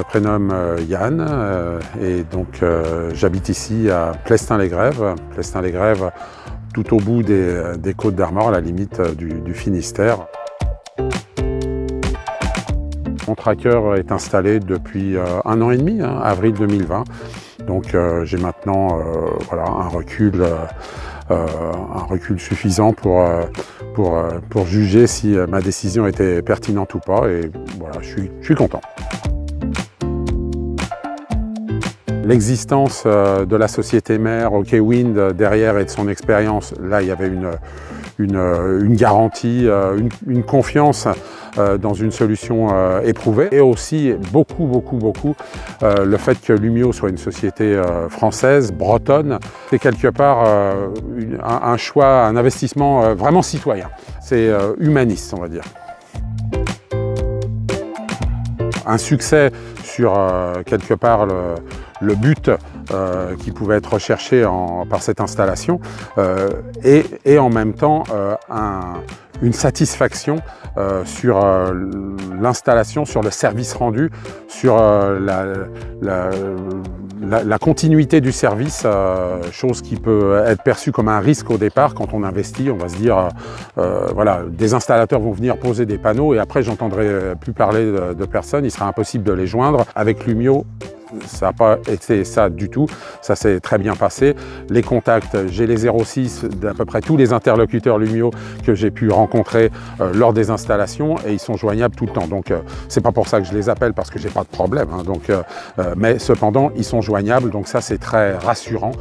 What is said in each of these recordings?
me prénomme Yann et donc j'habite ici à Plestin-les-Grèves. Plestin-les-Grèves, tout au bout des Côtes d'Armor, à la limite du Finistère. Mon tracker est installé depuis 1 an et demi, avril 2020. Donc j'ai maintenant voilà, un recul suffisant pour juger si ma décision était pertinente ou pas. Et voilà, je suis content. L'existence de la société mère OKWind derrière et de son expérience, là il y avait une garantie, une confiance dans une solution éprouvée, et aussi beaucoup le fait que Lumio soit une société française, bretonne, c'est quelque part un choix, un investissement vraiment citoyen. C'est humaniste, on va dire. Un succès sur quelque part le but qui pouvait être recherché par cette installation et en même temps une satisfaction sur l'installation, sur le service rendu, sur la continuité du service, chose qui peut être perçue comme un risque au départ. Quand on investit, on va se dire voilà, des installateurs vont venir poser des panneaux et après j'entendrai plus parler de personnes, il sera impossible de les joindre. Avec Lumio, ça n'a pas été ça du tout, ça s'est très bien passé. Les contacts, j'ai les 06 d'à peu près tous les interlocuteurs Lumio que j'ai pu rencontrer lors des installations et ils sont joignables tout le temps. Donc c'est pas pour ça que je les appelle parce que j'ai pas de problème, hein, donc, mais cependant ils sont joignables, donc ça c'est très rassurant.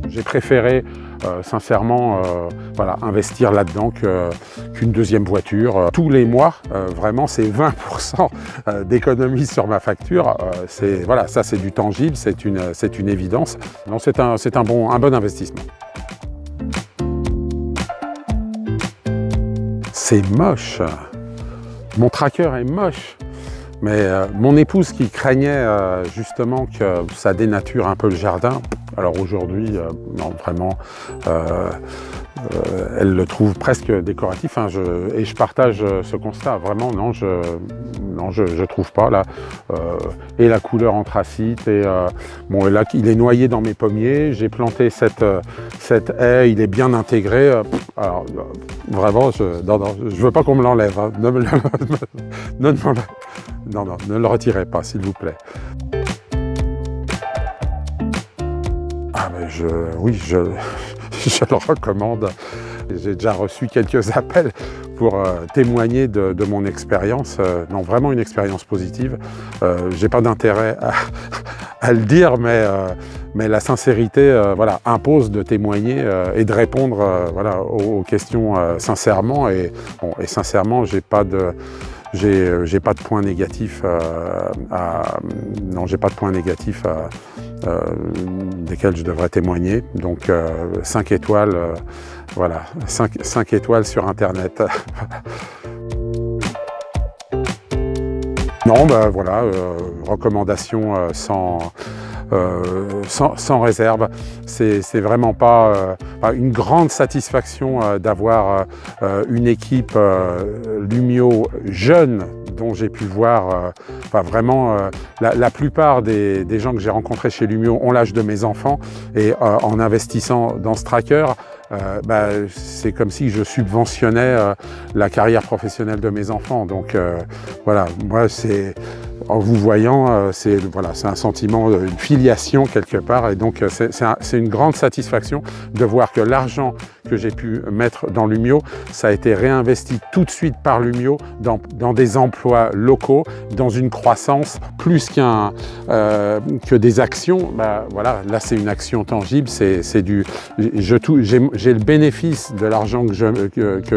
J'ai préféré sincèrement voilà, investir là-dedans qu'une deuxième voiture. Tous les mois, vraiment, c'est 20% d'économie sur ma facture. Voilà, ça c'est du tangible, c'est une évidence. Donc c'est un bon investissement. C'est moche. Mon tracker est moche. Mais mon épouse qui craignait justement que ça dénature un peu le jardin, alors aujourd'hui, non, vraiment, elle le trouve presque décoratif, hein, et je partage ce constat. Vraiment, non, je trouve pas là. Et la couleur anthracite, et bon, et là, il est noyé dans mes pommiers. J'ai planté cette haie, il est bien intégré. Alors, vraiment, je veux pas qu'on me l'enlève. Hein. Non, ne le retirez pas, s'il vous plaît. Ah, mais oui, je le recommande. J'ai déjà reçu quelques appels pour témoigner de mon expérience. Non, vraiment une expérience positive. J'ai pas d'intérêt à le dire, mais la sincérité voilà, impose de témoigner et de répondre voilà, aux questions sincèrement. Et sincèrement, j'ai pas de points négatifs desquels je devrais témoigner. Donc 5 étoiles, voilà, 5 étoiles sur Internet. Non, ben voilà, recommandation sans réserve. C'est vraiment pas une grande satisfaction d'avoir une équipe Lumio jeune dont j'ai pu voir, vraiment la plupart des gens que j'ai rencontrés chez Lumio ont l'âge de mes enfants, et en investissant dans ce tracker, c'est comme si je subventionnais la carrière professionnelle de mes enfants. Donc voilà, moi en vous voyant, c'est un sentiment, une filiation quelque part, et donc c'est une grande satisfaction de voir que l'argent que j'ai pu mettre dans Lumio, ça a été réinvesti tout de suite par Lumio dans des emplois locaux, dans une croissance plus que des actions. Voilà, là c'est une action tangible, j'ai le bénéfice de l'argent que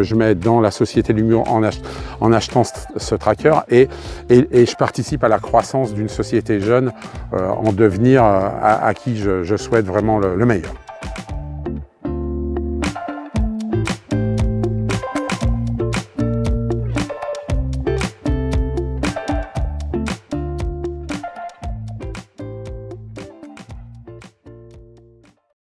je mets dans la société Lumio en achetant ce tracker, et je participe à la croissance d'une société jeune en devenir à qui je souhaite vraiment le meilleur.